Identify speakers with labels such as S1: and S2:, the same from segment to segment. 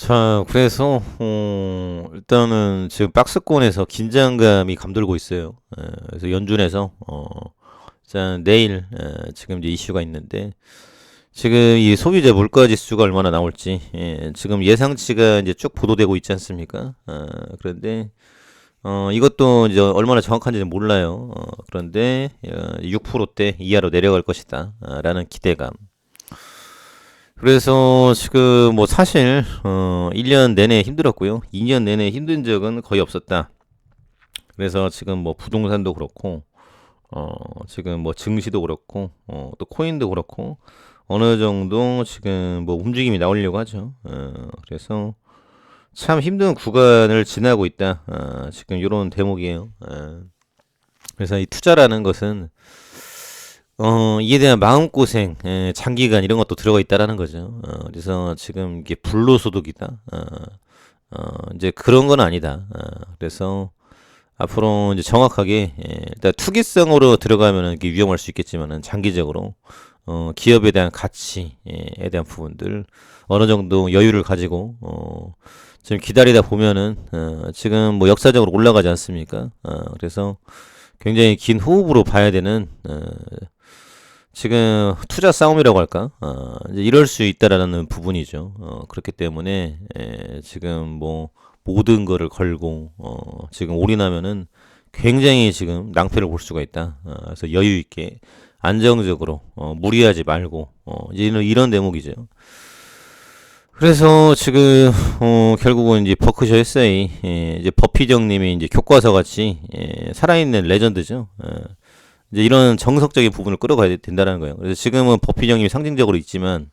S1: 자, 그래서 일단은 지금 박스권에서 긴장감이 감돌고 있어요. 그래서 연준에서 자, 내일 지금 이제 이슈가 있는데 지금 이 소비자 물가 지수가 얼마나 나올지 지금 예상치가 이제 쭉 보도되고 있지 않습니까? 그런데 이것도 이제 얼마나 정확한지는 몰라요. 그런데 6%대 이하로 내려갈 것이다. 라는 기대감. 그래서 지금 뭐 사실 1년 내내 힘들었고요. 2년 내내 힘든 적은 거의 없었다. 그래서 지금 뭐 부동산도 그렇고 지금 뭐 증시도 그렇고 또 코인도 그렇고 어느 정도 지금 뭐 움직임이 나오려고 하죠. 그래서 참 힘든 구간을 지나고 있다. 지금 이런 대목이에요. 그래서 이 투자라는 것은 이에 대한 마음고생, 장기간 이런 것도 들어가 있다라는 거죠. 그래서 지금 이게 불로소득이다. 이제 그런 건 아니다. 그래서 앞으로 이제 정확하게, 일단 투기성으로 들어가면은 이게 위험할 수 있겠지만은 장기적으로, 기업에 대한 가치에 대한 부분들 어느 정도 여유를 가지고, 지금 기다리다 보면은, 지금 뭐 역사적으로 올라가지 않습니까? 그래서 굉장히 긴 호흡으로 봐야 되는, 지금 투자 싸움이라고 할까? 이제 이럴 수 있다라는 부분이죠. 그렇기 때문에 지금 뭐 모든 거를 걸고 지금 올인하면은 굉장히 지금 낭패를 볼 수가 있다. 그래서 여유 있게 안정적으로 무리하지 말고 이제 이런 대목이죠. 그래서 지금 결국은 이제 버크셔 SI 이제 버피정님이 이제 교과서 같이 살아있는 레전드죠. 이제 이런 정석적인 부분을 끌어가야 된다는 거예요. 그래서 지금은 버피정님이 상징적으로 있지만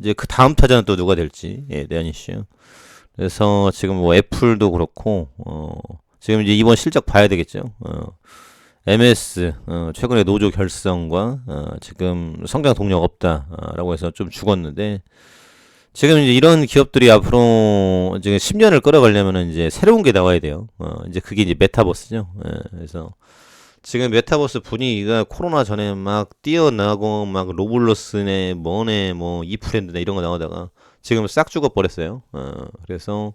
S1: 이제 그 다음 타자는 또 누가 될지에 대한 이슈. 그래서 지금 뭐 애플도 그렇고 지금 이제 이번 실적 봐야 되겠죠. MS 최근에 노조 결성과 지금 성장 동력 없다라고 해서 좀 죽었는데 지금 이제 이런 기업들이 앞으로 이제 10년을 끌어가려면은 이제 새로운 게 나와야 돼요. 이제 그게 이제 메타버스죠. 그래서 지금 메타버스 분위기가 코로나 전에 막 뛰어나고 막 로블록스네 뭐네 뭐 이프렌드네 이런 거 나오다가 지금 싹 죽어버렸어요. 그래서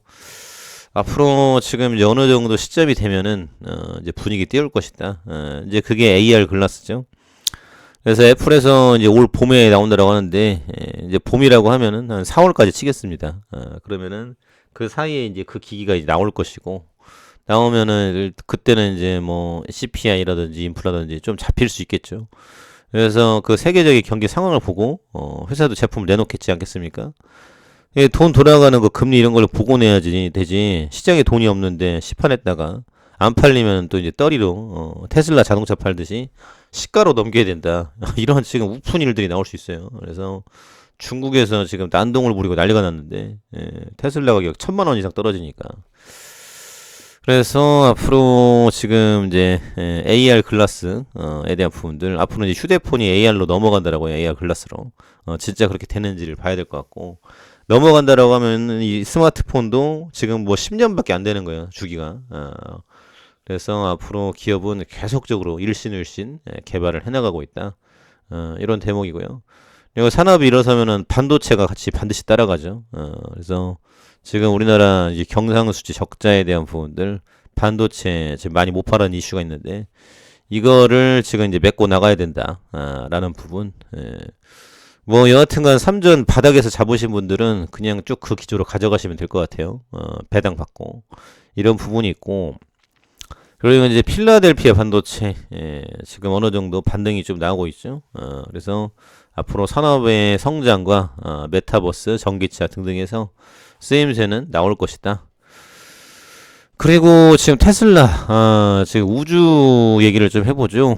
S1: 앞으로 지금 이제 어느 정도 시점이 되면은 이제 분위기 띄울 것이다. 이제 그게 AR 글라스죠. 그래서 애플에서 이제 올 봄에 나온다라고 하는데 이제 봄이라고 하면은 한 4월까지 치겠습니다. 그러면은 그 사이에 이제 그 기기가 이제 나올 것이고 나오면은 그때는 이제 뭐 CPI라든지 인플라든지 좀 잡힐 수 있겠죠. 그래서 그 세계적인 경기 상황을 보고 회사도 제품을 내놓겠지 않겠습니까? 돈 돌아가는 거 금리 이런 걸 보고 내야지 되지. 시장에 돈이 없는데 시판했다가 안 팔리면 또 이제 떨이로 테슬라 자동차 팔듯이 시가로 넘겨야 된다. 이런 지금 우픈 일들이 나올 수 있어요. 그래서 중국에서 지금 난동을 부리고 난리가 났는데 테슬라 가격 1,000만 원 이상 떨어지니까. 그래서 앞으로 지금 이제 AR 글라스에 대한 부분들 앞으로 이제 휴대폰이 AR로 넘어간다라고 해요. AR 글라스로 진짜 그렇게 되는지를 봐야 될 것 같고 넘어간다라고 하면 이 스마트폰도 지금 뭐 10년밖에 안 되는 거예요. 주기가. 그래서 앞으로 기업은 계속적으로 일신일신 개발을 해나가고 있다. 이런 대목이고요. 그리고 산업이 일어서면은 반도체가 같이 반드시 따라가죠. 그래서 지금 우리나라 이제 경상수지 적자에 대한 부분들 반도체 지금 많이 못 팔은 이슈가 있는데 이거를 지금 이제 메꿔 나가야 된다. 라는 부분. 뭐 여하튼간 3전 바닥에서 잡으신 분들은 그냥 쭉 그 기조로 가져가시면 될 것 같아요. 배당 받고 이런 부분이 있고 그리고 이제 필라델피아 반도체 지금 어느 정도 반등이 좀 나오고 있죠. 그래서 앞으로 산업의 성장과 메타버스, 전기차 등등해서 쓰임새는 나올 것이다. 그리고 지금 테슬라, 지금 우주 얘기를 좀 해보죠.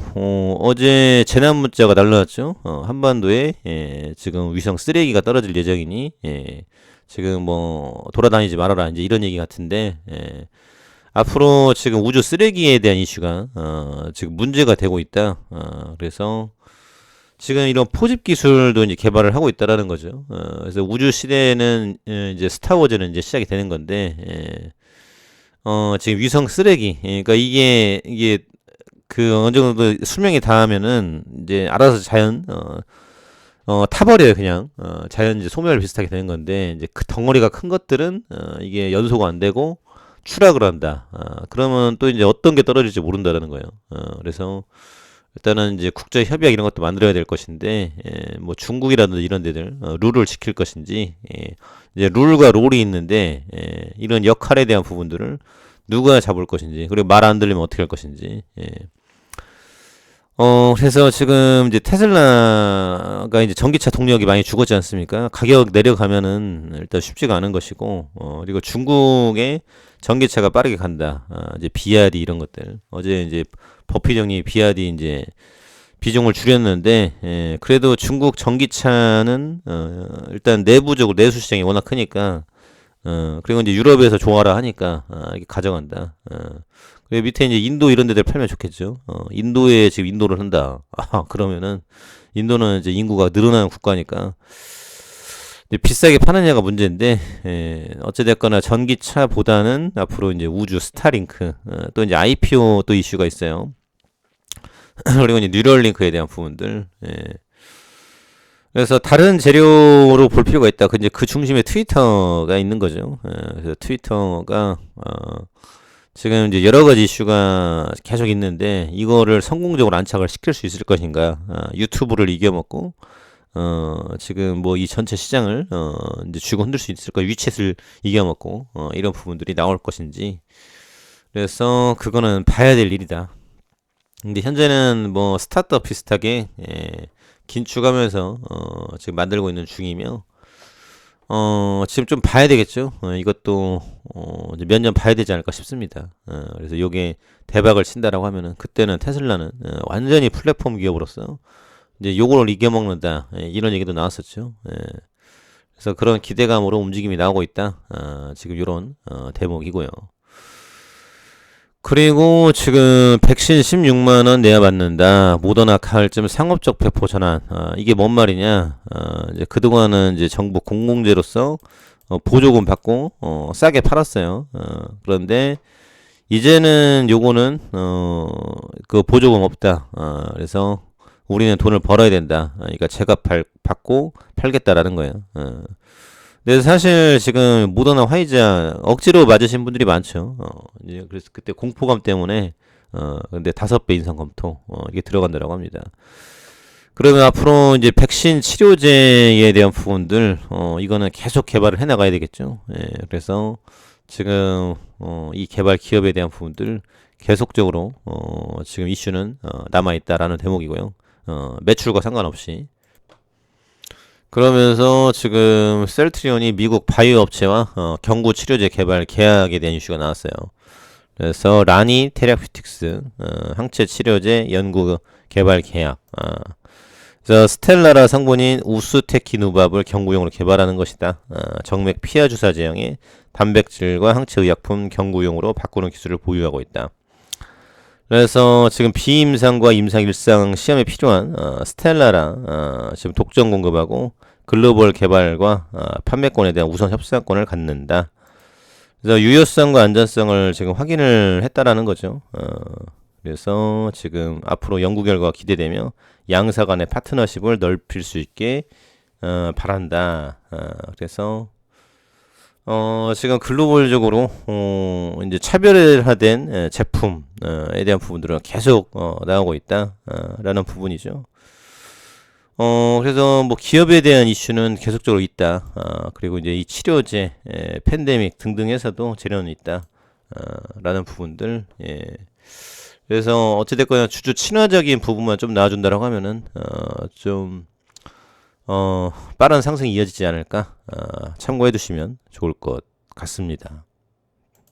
S1: 어제 재난 문자가 날라왔죠. 한반도에 지금 위성 쓰레기가 떨어질 예정이니 지금 뭐 돌아다니지 말아라 이제 이런 얘기 같은데 앞으로 지금 우주 쓰레기에 대한 이슈가 지금 문제가 되고 있다. 그래서 지금 이런 포집 기술도 이제 개발을 하고 있다라는 거죠. 그래서 우주 시대는 이제 스타워즈는 이제 시작이 되는 건데, 지금 위성 쓰레기, 그러니까 이게 그 어느 정도 수명이 닿으면은 이제 알아서 자연 타버려요, 그냥. 자연 이제 소멸 비슷하게 되는 건데, 이제 그 덩어리가 큰 것들은, 이게 연소가 안 되고, 추락을 한다. 그러면 또 이제 어떤 게 떨어질지 모른다라는 거예요. 그래서, 일단은 이제 국제 협약 이런 것도 만들어야 될 것인데, 뭐 중국이라든지 이런 데들, 룰을 지킬 것인지, 이제 룰과 롤이 있는데, 이런 역할에 대한 부분들을 누가 잡을 것인지, 그리고 말 안 들리면 어떻게 할 것인지, 그래서 지금 이제 테슬라가 이제 전기차 동력이 많이 죽었지 않습니까? 가격 내려가면은 일단 쉽지가 않은 것이고, 그리고 중국의 전기차가 빠르게 간다. 이제 비아디 이런 것들. 어제 이제 버피정이 비아디 이제 비중을 줄였는데, 그래도 중국 전기차는, 일단 내부적으로 내수 시장이 워낙 크니까, 그리고 이제 유럽에서 좋아라 하니까, 이게 가져간다. 그리고 밑에 이제 인도 이런 데들 팔면 좋겠죠. 인도에 지금 인도를 한다. 그러면은 인도는 이제 인구가 늘어나는 국가니까 이제 비싸게 파느냐가 문제인데, 어찌됐거나 전기차보다는 앞으로 이제 우주 스타링크, 또 이제 IPO 또 이슈가 있어요. 그리고 이제 뉴럴링크에 대한 부분들. 그래서 다른 재료로 볼 필요가 있다. 근데 그 중심에 트위터가 있는 거죠. 그래서 트위터가 지금 이제 여러 가지 이슈가 계속 있는데 이거를 성공적으로 안착을 시킬 수 있을 것인가? 유튜브를 이겨먹고 지금 뭐 이 전체 시장을 이제 쥐고 흔들 수 있을까? 위챗을 이겨먹고 이런 부분들이 나올 것인지. 그래서 그거는 봐야 될 일이다. 근데 현재는 뭐 스타트업 비슷하게 긴축하면서 지금 만들고 있는 중이며 지금 좀 봐야 되겠죠. 이것도 이제 몇 년 봐야 되지 않을까 싶습니다. 그래서 요게 대박을 친다라고 하면은 그때는 테슬라는 완전히 플랫폼 기업으로서 이제 요걸 이겨먹는다, 이런 얘기도 나왔었죠. 그래서 그런 기대감으로 움직임이 나오고 있다. 지금 요런 대목이고요. 그리고 지금 백신 16만원 내야 받는다. 모더나 가을쯤 상업적 배포 전환. 이게 뭔 말이냐. 이제 그동안은 이제 정부 공공재로서 보조금 받고 싸게 팔았어요. 그런데 이제는 요거는 그 보조금 없다. 그래서 우리는 돈을 벌어야 된다. 그러니까 제값 받고 팔겠다라는 거예요. 근데 사실 지금 모더나 화이자 억지로 맞으신 분들이 많죠. 이제 그래서 그때 공포감 때문에 근데 5배 인상 검토 이게 들어간다라고 합니다. 그러면 앞으로 이제 백신 치료제에 대한 부분들 이거는 계속 개발을 해 나가야 되겠죠. 그래서 지금 이 개발 기업에 대한 부분들 계속적으로 지금 이슈는 남아 있다라는 대목이고요. 매출과 상관없이. 그러면서 지금 셀트리온이 미국 바이오 업체와 경구 치료제 개발 계약에 대한 이슈가 나왔어요. 그래서 라니 테라퓨틱스 항체 치료제 연구 개발 계약. 그래서 스텔라라 성분인 우스테키누밥을 경구용으로 개발하는 것이다. 정맥 피하 주사 제형의 단백질과 항체 의약품 경구용으로 바꾸는 기술을 보유하고 있다. 그래서 지금 비임상과 임상 일상 시험에 필요한 스텔라라 지금 독점 공급하고 글로벌 개발과 판매권에 대한 우선 협상권을 갖는다. 그래서 유효성과 안전성을 지금 확인을 했다라는 거죠. 그래서 지금 앞으로 연구 결과가 기대되며 양사 간의 파트너십을 넓힐 수 있게 바란다. 그래서 지금 글로벌적으로 이제 차별화된 제품에 대한 부분들은 계속 나오고 있다라는 부분이죠. 그래서 뭐 기업에 대한 이슈는 계속적으로 있다. 그리고 이제 이 치료제, 팬데믹 등등에서도 재료는 있다. 라는 부분들. 그래서 어찌됐거나 주주 친화적인 부분만 좀 나와준다라고 하면은 좀 빠른 상승이 이어지지 않을까 참고해 두시면 좋을 것 같습니다.